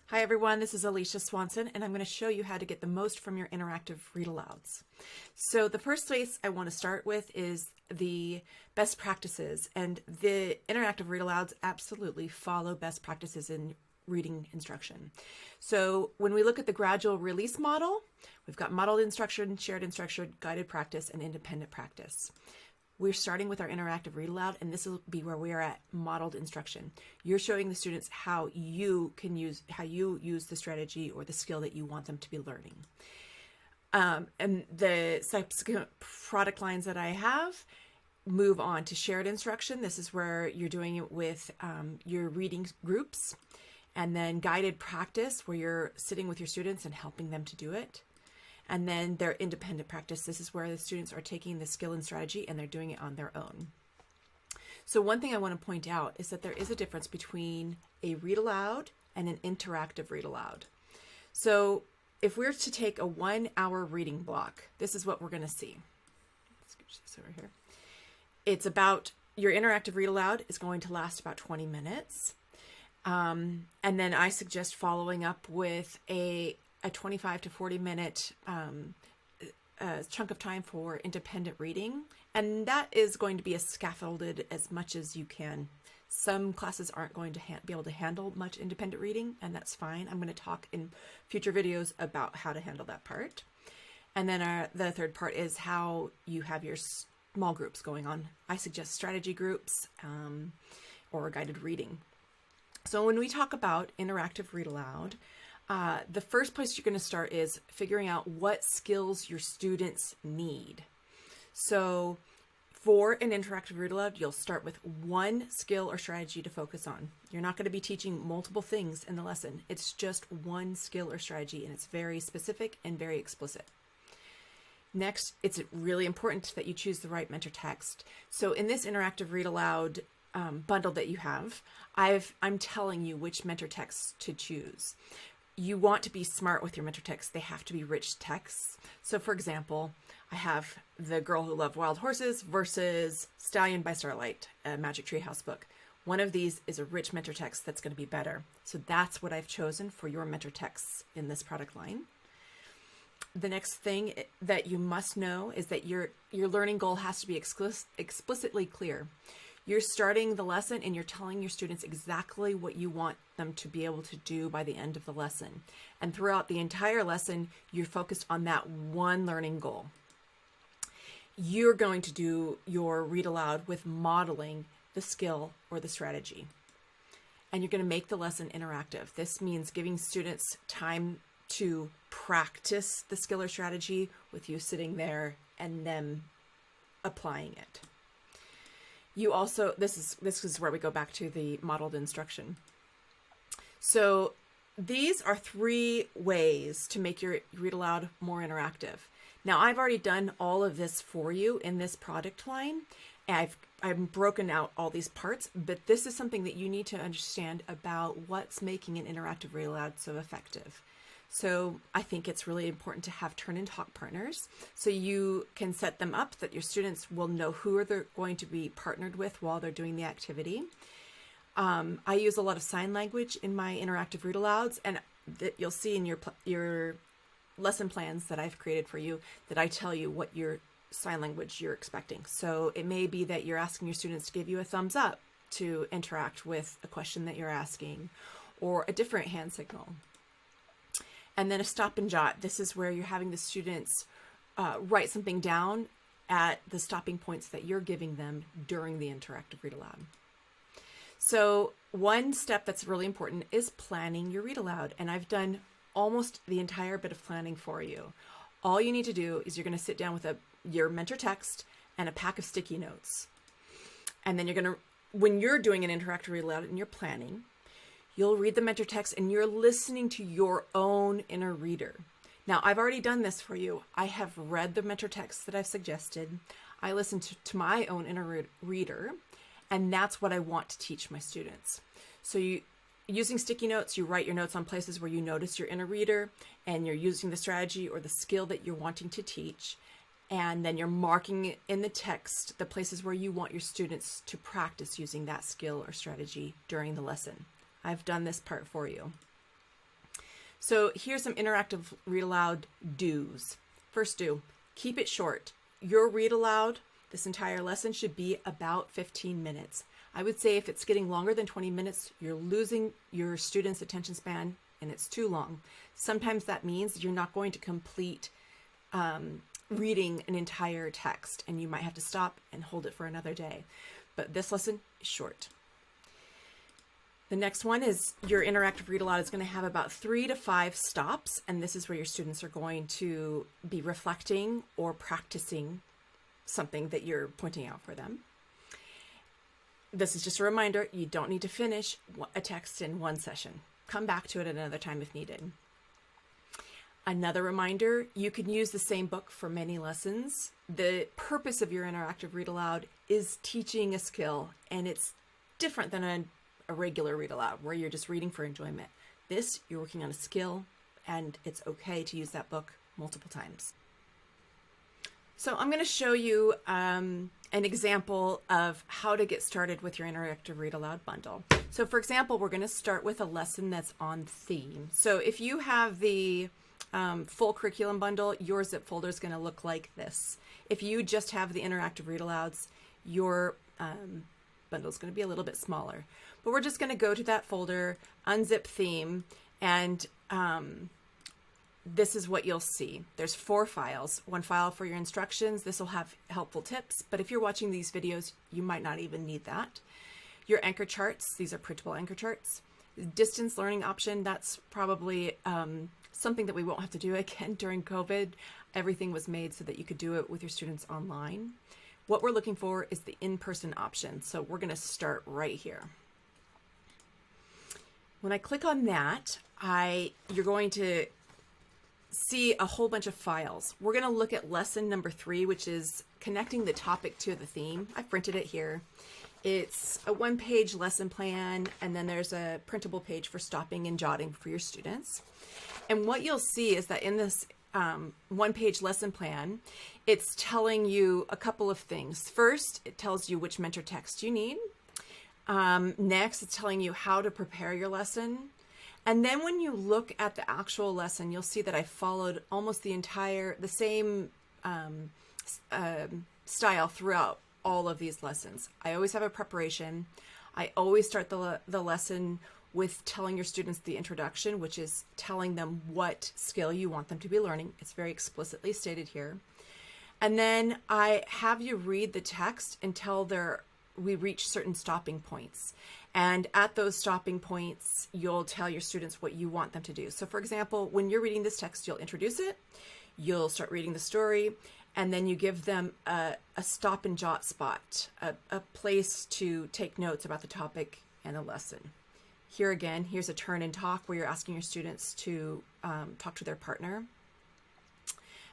Hi everyone, this is Alicia Swanson, and I'm going to show you how to get the most from your interactive read alouds. So the first place I want to start with is the best practices, and the interactive read alouds absolutely follow best practices in reading instruction. So when we look at the gradual release model, we've got modeled instruction, shared instruction, guided practice, and independent practice. We're starting with our interactive read aloud, and this will be where we are at modeled instruction. You're showing the students how you use the strategy or the skill that you want them to be learning. And the subsequent product lines that I have move on to shared instruction. This is where you're doing it with your reading groups, and then guided practice, where you're sitting with your students and helping them to do it. And then their independent practice. This is where the students are taking the skill and strategy and they're doing it on their own. So one thing I want to point out is that there is a difference between a read aloud and an interactive read aloud. So if we're to take a 1 hour reading block, this is what we're going to see. Let's get this over here. It's about, your interactive read aloud is going to last about 20 minutes. And then I suggest following up with a 25 to 40 minute chunk of time for independent reading. And that is going to be as scaffolded as much as you can. Some classes aren't going to be able to handle much independent reading, and that's fine. I'm going to talk in future videos about how to handle that part. And then the third part is how you have your small groups going on. I suggest strategy groups or guided reading. So when we talk about interactive read aloud, the first place you're going to start is figuring out what skills your students need. So for an interactive read aloud, you'll start with one skill or strategy to focus on. You're not going to be teaching multiple things in the lesson. It's just one skill or strategy, and it's very specific and very explicit. Next, it's really important that you choose the right mentor text. So in this interactive read aloud bundle that you have, I'm telling you which mentor texts to choose. You want to be smart with your mentor texts. They have to be rich texts. So for example, I have The Girl Who Loved Wild Horses versus Stallion by Starlight, a Magic Tree House book. One of these is a rich mentor text that's going to be better. So that's what I've chosen for your mentor texts in this product line. The next thing that you must know is that your learning goal has to be explicitly clear. You're starting the lesson and you're telling your students exactly what you want them to be able to do by the end of the lesson. And throughout the entire lesson, you're focused on that one learning goal. You're going to do your read aloud with modeling the skill or the strategy. And you're going to make the lesson interactive. This means giving students time to practice the skill or strategy with you sitting there and them applying it. You also, this is where we go back to the modeled instruction. So these are 3 ways to make your read aloud more interactive. Now I've already done all of this for you in this product line. I've broken out all these parts, but this is something that you need to understand about what's making an interactive read aloud so effective. So I think it's really important to have turn and talk partners so you can set them up that your students will know who they're going to be partnered with while they're doing the activity. I use a lot of sign language in my interactive read alouds, and that you'll see in your lesson plans that I've created for you that I tell you what your sign language you're expecting. So it may be that you're asking your students to give you a thumbs up to interact with a question that you're asking, or a different hand signal. And then a stop and jot. This is where you're having the students write something down at the stopping points that you're giving them during the interactive read aloud. So one step that's really important is planning your read aloud. And I've done almost the entire bit of planning for you. All you need to do is you're going to sit down with your mentor text and a pack of sticky notes. And then you're going to, when you're doing an interactive read aloud and you're planning, you'll read the mentor text and you're listening to your own inner reader. Now, I've already done this for you. I have read the mentor text that I've suggested. I listen to my own inner reader, and that's what I want to teach my students. So using sticky notes, you write your notes on places where you notice your inner reader, and you're using the strategy or the skill that you're wanting to teach. And then you're marking in the text the places where you want your students to practice using that skill or strategy during the lesson. I've done this part for you. So here's some interactive read aloud do's. First do, keep it short. Your read aloud, this entire lesson, should be about 15 minutes. I would say if it's getting longer than 20 minutes, you're losing your students' attention span and it's too long. Sometimes that means you're not going to complete reading an entire text and you might have to stop and hold it for another day. But this lesson is short. The next one is your interactive read aloud is going to have about 3 to 5 stops, and this is where your students are going to be reflecting or practicing something that you're pointing out for them. This is just a reminder, you don't need to finish a text in one session. Come back to it at another time if needed. Another reminder, you can use the same book for many lessons. The purpose of your interactive read aloud is teaching a skill, and it's different than a regular read aloud where you're just reading for enjoyment. This, you're working on a skill, and it's okay to use that book multiple times. So I'm going to show you an example of how to get started with your interactive read aloud bundle. So for example, we're going to start with a lesson that's on theme. So if you have the full curriculum bundle, your zip folder is going to look like this. If you just have the interactive read alouds, your bundle is going to be a little bit smaller. But we're just going to go to that folder, unzip theme, and this is what you'll see. There's 4 files. One file for your instructions. This will have helpful tips, but if you're watching these videos, you might not even need that. Your anchor charts. These are printable anchor charts. Distance learning option. That's probably something that we won't have to do again during COVID. Everything was made so that you could do it with your students online. What we're looking for is the in-person option. So we're going to start right here. When I click on that, you're going to see a whole bunch of files. We're going to look at lesson number 3, which is connecting the topic to the theme. I printed it here. It's a 1-page lesson plan, and then there's a printable page for stopping and jotting for your students. And what you'll see is that in this 1-page lesson plan, it's telling you a couple of things. First, it tells you which mentor text you need. Next, it's telling you how to prepare your lesson. And then when you look at the actual lesson, you'll see that I followed almost the same style throughout all of these lessons. I always have a preparation. I always start the lesson with telling your students the introduction, which is telling them what skill you want them to be learning. It's very explicitly stated here. And then I have you read the text until we reach certain stopping points. And at those stopping points, you'll tell your students what you want them to do. So for example, when you're reading this text, you'll introduce it, you'll start reading the story, and then you give them a stop and jot spot, a place to take notes about the topic and the lesson. Here again, here's a turn and talk where you're asking your students to talk to their partner.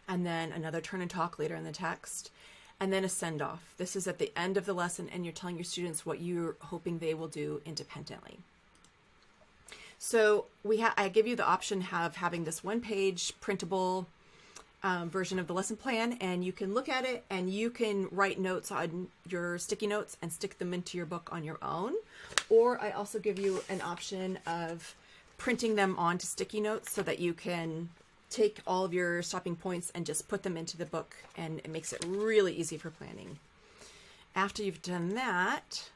And then another turn and talk later in the text. And then a send-off. This is at the end of the lesson, and you're telling your students what you're hoping they will do independently. So I give you the option of having this 1-page printable version of the lesson plan, and you can look at it and you can write notes on your sticky notes and stick them into your book on your own. Or I also give you an option of printing them onto sticky notes so that you can take all of your stopping points and just put them into the book, and it makes it really easy for planning. After you've done that,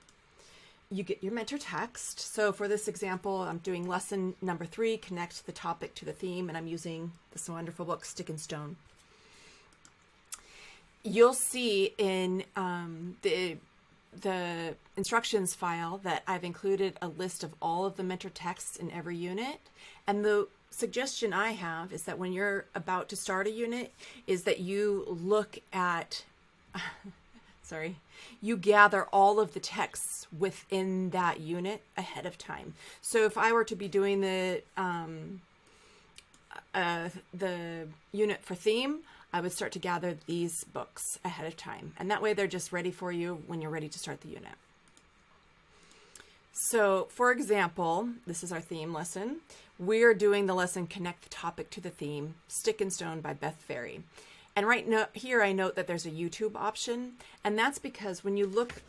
you get your mentor text. So for this example, I'm doing lesson number 3, connect the topic to the theme, and I'm using this wonderful book, Stick and Stone. You'll see in the instructions file that I've included a list of all of the mentor texts in every unit, and the suggestion I have is that when you're about to start a unit is that you look at, you gather all of the texts within that unit ahead of time. So if I were to be doing the unit for theme, I would start to gather these books ahead of time. And that way they're just ready for you when you're ready to start the unit. So for example, this is our theme lesson. We're doing the lesson Connect the Topic to the Theme, Stick and Stone by Beth Ferry. And right now here I note that there's a YouTube option, and that's because when you look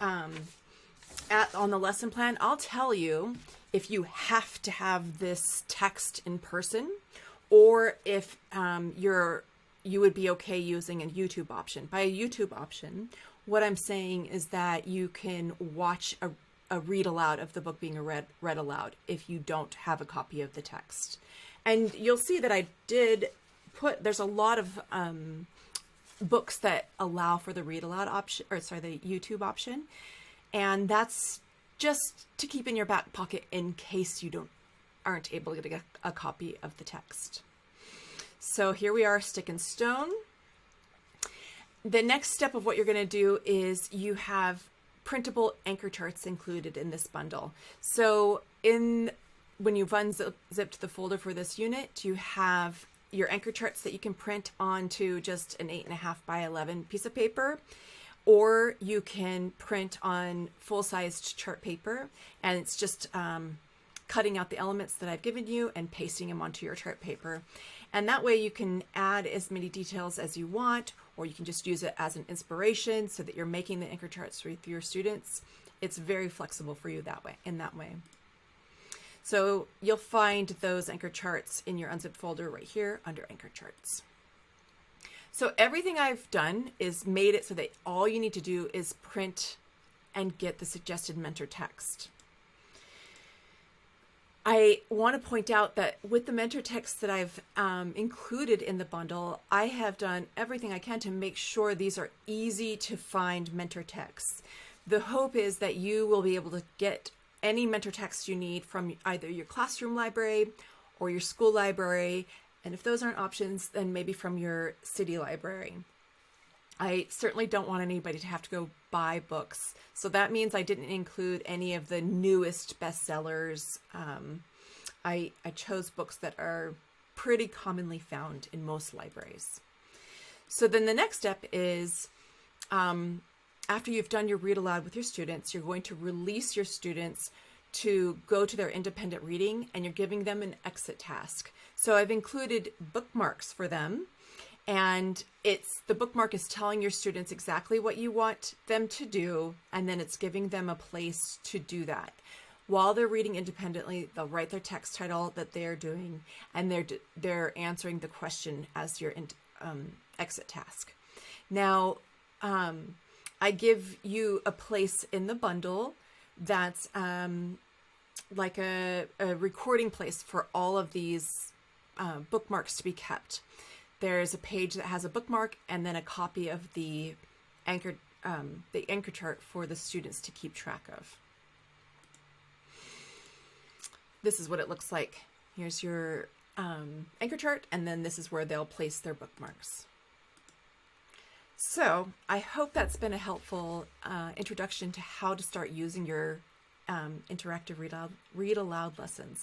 on the lesson plan, I'll tell you if you have to have this text in person, or if you would be okay using a YouTube option. By a YouTube option, what I'm saying is that you can watch a read aloud of the book being read aloud if you don't have a copy of the text. And you'll see that I did there's a lot of books that allow for the read aloud option, or sorry, the YouTube option. And that's just to keep in your back pocket in case you aren't able to get a copy of the text. So here we are, stick and stone. The next step of what you're going to do is you have printable anchor charts included in this bundle. So when you've unzipped the folder for this unit, you have your anchor charts that you can print onto just an 8.5 by 11 piece of paper, or you can print on full-sized chart paper, and it's just cutting out the elements that I've given you and pasting them onto your chart paper. And that way you can add as many details as you want, or you can just use it as an inspiration so that you're making the anchor charts with your students. It's very flexible for you in that way. So you'll find those anchor charts in your unzipped folder right here under anchor charts. So everything I've done is made it so that all you need to do is print and get the suggested mentor text. I want to point out that with the mentor text that I've included in the bundle, I have done everything I can to make sure these are easy to find mentor texts. The hope is that you will be able to get any mentor text you need from either your classroom library or your school library, and if those aren't options, then maybe from your city library. I certainly don't want anybody to have to go buy books, so that means I didn't include any of the newest bestsellers. I chose books that are pretty commonly found in most libraries. So then the next step is, after you've done your read aloud with your students, you're going to release your students to go to their independent reading, and you're giving them an exit task. So I've included bookmarks for them, and the bookmark is telling your students exactly what you want them to do, and then it's giving them a place to do that. While they're reading independently, they'll write their text title that they're doing, and they're answering the question as your exit task. Now, I give you a place in the bundle that's like a recording place for all of these bookmarks to be kept. There's a page that has a bookmark and then a copy of the anchor chart for the students to keep track of. This is what it looks like. Here's your anchor chart, and then this is where they'll place their bookmarks. So I hope that's been a helpful introduction to how to start using your interactive read aloud lessons.